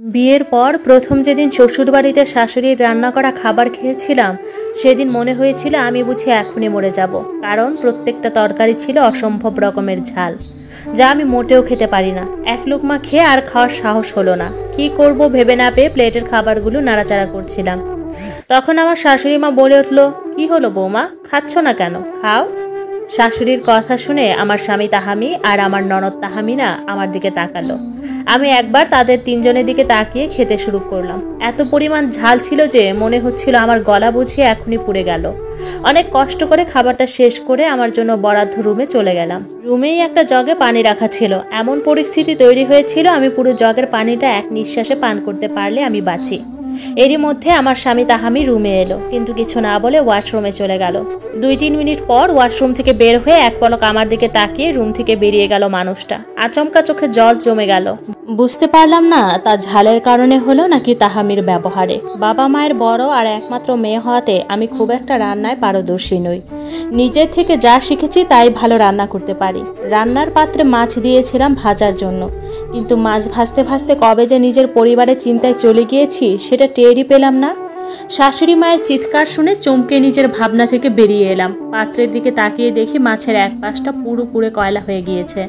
বিয়ের পর প্রথম যেদিন শ্বশুর বাড়িতে শাশুড়ির রান্না করা খাবার খেয়েছিলাম সেদিন মনে হয়েছিল আমি বুঝি এখনই মরে যাব, কারণ প্রত্যেকটা তরকারি ছিল অসম্ভব রকমের ঝাল, যা আমি মোটেও খেতে পারি না। এক লুকমা খেয়ে আর খাওয়ার সাহস হলো না। কি করব ভেবে না পেয়ে প্লেটের খাবারগুলো নাড়াচাড়া করছিলাম। তখন আমার শাশুড়ি মা বলে উঠল, কি হলো বৌমা, খাচ্ছ না কেন, খাও। শাশুড়ির কথা শুনে আমার স্বামী তাহামি আর আমার ননদ তাহামিনা আমার দিকে তাকালো। আমি একবার তাদের তিনজনের দিকে তাকিয়ে খেতে শুরু করলাম। এত পরিমাণ ঝাল ছিল যে মনে হচ্ছিল আমার গলা বুঝিয়ে এখনই পুড়ে গেল। অনেক কষ্ট করে খাবারটা শেষ করে আমার জন্য বরাদ্দ রুমে চলে গেলাম। রুমেই একটা জগে পানি রাখা ছিল। এমন পরিস্থিতি তৈরি হয়েছিল আমি পুরো জগের পানিটা এক নিঃশ্বাসে পান করতে পারলে আমি বাঁচি। এরই মধ্যে আমার স্বামী তাহামি রুমে এলো, কিন্তু কিছু না বলে ওয়াশরুমে চলে গেল। 2-3 মিনিট পর ওয়াশরুম থেকে বের হয়ে এক পলক আমার দিকে তাকিয়ে রুম থেকে বেরিয়ে গেল মানুষটা। আচমকা চোখে জল জমে গেল। বুঝতে পারলাম না তা ঝালের কারণে হলো নাকি তাহামির ব্যবহারে। বাবা মায়ের বড় আর একমাত্র মেয়ে হওয়াতে আমি খুব একটা রান্নায় পারদর্শী নই। নিজের থেকে যা শিখেছি তাই ভালো রান্না করতে পারি। রান্নার পাত্রে মাছ দিয়েছিলাম ভাজার জন্য, কিন্তু মাছ ভাজতে ভাজতে কবে যে নিজের পরিবারের চিন্তায় চলে গিয়েছি সেটা টেরই পেলাম না। শাশুড়ি মায়ের চিৎকার শুনে চমকে নিজের ভাবনা থেকে বেরিয়ে এলাম। পাত্রের দিকে তাকিয়ে দেখি মাছের এক পাশটা পুরো পুড়ে কয়লা হয়ে গিয়েছে।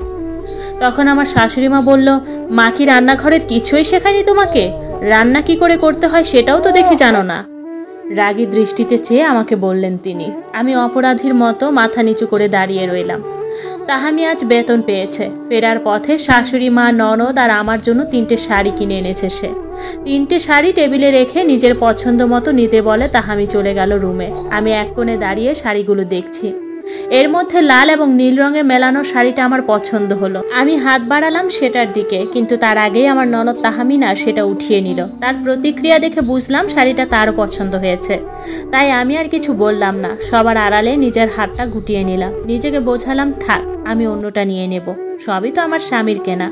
তখন আমার শাশুড়ি মা বলল, মা কি রান্নাঘরের কিছুই শেখায়নি তোমাকে? রান্না কি করে করতে হয় সেটাও তো দেখে জানো না। রাগী দৃষ্টিতে চেয়ে আমাকে বললেন তিনি। আমি অপরাধীর মতো মাথা নিচু করে দাঁড়িয়ে রইলাম। তাহামি আজ বেতন পেয়েছে। ফেরার পথে শাশুড়ি মা, ননদ আর আমার জন্য 3টে শাড়ি কিনে এনেছে সে। 3টে শাড়ি টেবিলে রেখে নিজের পছন্দ মতো নিতে বলে তাহামি চলে গেল রুমে। আমি এক কোণে দাঁড়িয়ে শাড়িগুলো দেখছি। এর মধ্যে লাল এবং নীল রঙে মেলানো শাড়িটা আমার পছন্দ হলো। আমি হাত বাড়ালাম সেটার দিকে, কিন্তু তার আগেই আমার ননদ তাহামিনা সেটা উঠিয়ে নিল। তার প্রতিক্রিয়া দেখে বুঝলাম শাড়িটা তারও পছন্দ হয়েছে। তাই আমি আর কিছু বললাম না, সবার আড়ালে নিজের হাতটা গুটিয়ে নিলাম। নিজেকে বোঝালাম, থাক, আমি অন্যটা নিয়ে নেব, সবই তো আমার স্বামীর কেনা।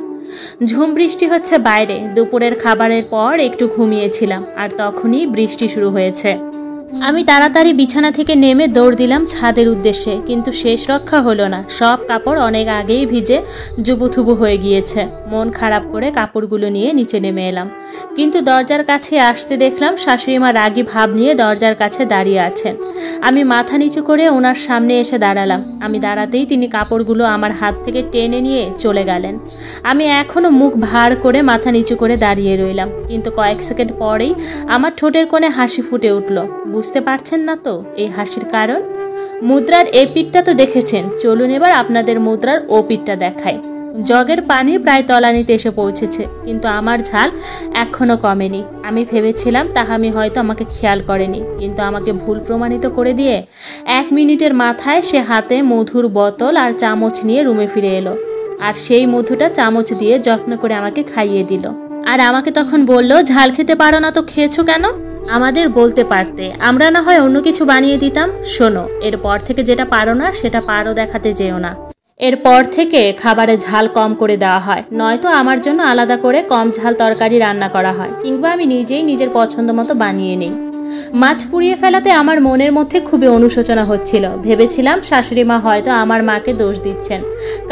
ঝুম বৃষ্টি হচ্ছে বাইরে। দুপুরের খাবারের পর একটু ঘুমিয়েছিলাম, আর তখনই বৃষ্টি শুরু হয়েছে। আমি তাড়াতাড়ি বিছানা থেকে নেমে দৌড় দিলাম ছাদের উদ্দেশ্যে, কিন্তু শেষ রক্ষা হলো না। সব কাপড় অনেক আগেই ভিজে জুবুথুবু হয়ে গিয়েছে। মন খারাপ করে কাপড়গুলো নিয়ে নিচে নেমে এলাম, কিন্তু দরজার কাছে আসতে দেখলাম শাশুড়ি মা রাগী ভাব নিয়ে দরজার কাছে দাঁড়িয়ে আছেন। আমি মাথা নিচু করে ওনার সামনে এসে দাঁড়ালাম। আমি দাঁড়াতেই তিনি কাপড়গুলো আমার হাত থেকে টেনে নিয়ে চলে গেলেন। আমি এখনো মুখ ভার করে মাথা নিচু করে দাঁড়িয়ে রইলাম, কিন্তু কয়েক সেকেন্ড পরেই আমার ঠোঁটের কোণে হাসি ফুটে উঠল। বুঝতে পারছেন না তো এই হাসির কারণ? মুদ্রার এই পিঠটা তো দেখেছেন, চলুন এবার আপনাদের মুদ্রার ও পিঠটা দেখাই। জগের পানি প্রায় তলানিতে এসে পৌঁছেছে, কিন্তু আমার ঝাল এখনো কমেনি। আমি ভেবেছিলাম তাহামি হয়তো আমাকে খেয়াল করেনি, কিন্তু আমাকে ভুল প্রমাণিত করে দিয়ে 1 মিনিটের মাথায় সে হাতে মধুর বোতল আর চামচ নিয়ে রুমে ফিরে এলো, আর সেই মধুটা চামচ দিয়ে যত্ন করে আমাকে খাইয়ে দিল। আর আমাকে তখন বলল, ঝাল খেতে পারো না তো খেয়েছো কেন? আমাদের বলতে পারতে, আমরা না হয় অন্য কিছু বানিয়ে দিতাম। শোনো, এরপর থেকে যেটা পারো না সেটা পারো দেখাতে যেও না। এরপর থেকে খাবারে ঝাল কম করে দেওয়া হয়, নয়তো আমার জন্য আলাদা করে কম ঝাল তরকারি রান্না করা হয়, কিংবা আমি নিজেই নিজের পছন্দ মতো বানিয়ে নিই। মাছ পুড়িয়ে ফেলাতে আমার মনের মধ্যে খুবই অনুশোচনা হচ্ছিল। ভেবেছিলাম শাশুড়ি মা হয়তো আমার মাকে দোষ দিচ্ছেন,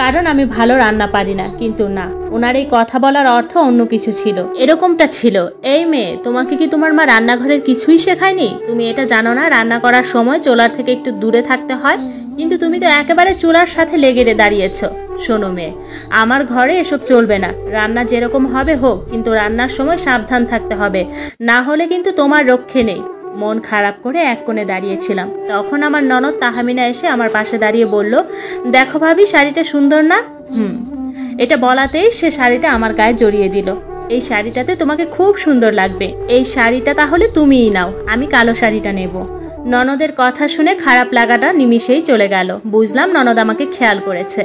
কারণ আমি ভালো রান্না পারি না, কিন্তু না, ওনার এই কথা বলার অর্থ অন্য কিছু ছিল। এরকমটা ছিল, এই মেয়ে, তোমাকে কি তোমার মা রান্নাঘরের কিছুই শেখায়নি? তুমি এটা জানো না রান্না করার সময় চুলার থেকে একটু দূরে থাকতে হয়? কিন্তু তুমি তো একেবারে চুলার সাথে লেগে দাঁড়িয়েছ। শোনো মেয়ে, আমার ঘরে এসব চলবে না। রান্না যেরকম হবে হোক, কিন্তু রান্নার সময় সাবধান থাকতে হবে, না হলে কিন্তু তোমার রক্ষে নেই। মন খারাপ করে এক কোণে দাঁড়িয়েছিলাম। তখন আমার ননদ তাহামিনা এসে আমার পাশে দাঁড়িয়ে বলল, দেখো ভাবি, শাড়িটা সুন্দর না? এটা বলাতেই সে শাড়িটা আমার গায়ে জড়িয়ে দিল। এই শাড়িটাতে তোমাকে খুব সুন্দর লাগবে, এই শাড়িটা তাহলে তুমিই নাও, আমি কালো শাড়িটা নেব। ননদের কথা শুনে খারাপ লাগাটা নিমিষেই চলে গেল। বুঝলাম ননদ আমাকে খেয়াল করেছে।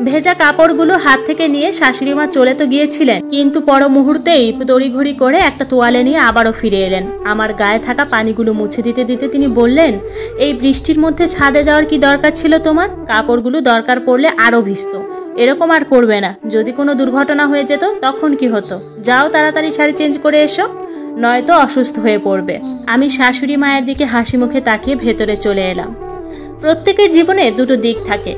ভেজা কাপড়গুলো হাত থেকে নিয়ে শাশুড়ি মা চলে তো গিয়েছিলেন, কিন্তু পর মুহূর্তেই তড়িঘড়ি করে একটা তোয়ালে নিয়ে আবারও ফিরে এলেন। আমার গায়ে থাকা পানিগুলো মুছে দিতে দিতে তিনি বললেন, এই বৃষ্টির মধ্যে ছাদে যাওয়ার কি দরকার ছিল তোমার? কাপড়গুলো দরকার পড়লে আরো ভিজত। এরকম আর করবে না। যদি কোনো দুর্ঘটনা হয়ে যেত তখন কি হতো? যাও তাড়াতাড়ি শাড়ি চেঞ্জ করে এসো, নয়তো অসুস্থ হয়ে পড়বে। আমি শাশুড়ি মায়ের দিকে হাসি মুখে তাকিয়ে ভেতরে চলে এলাম। প্রত্যেকের জীবনে দুটো দিক থাকে।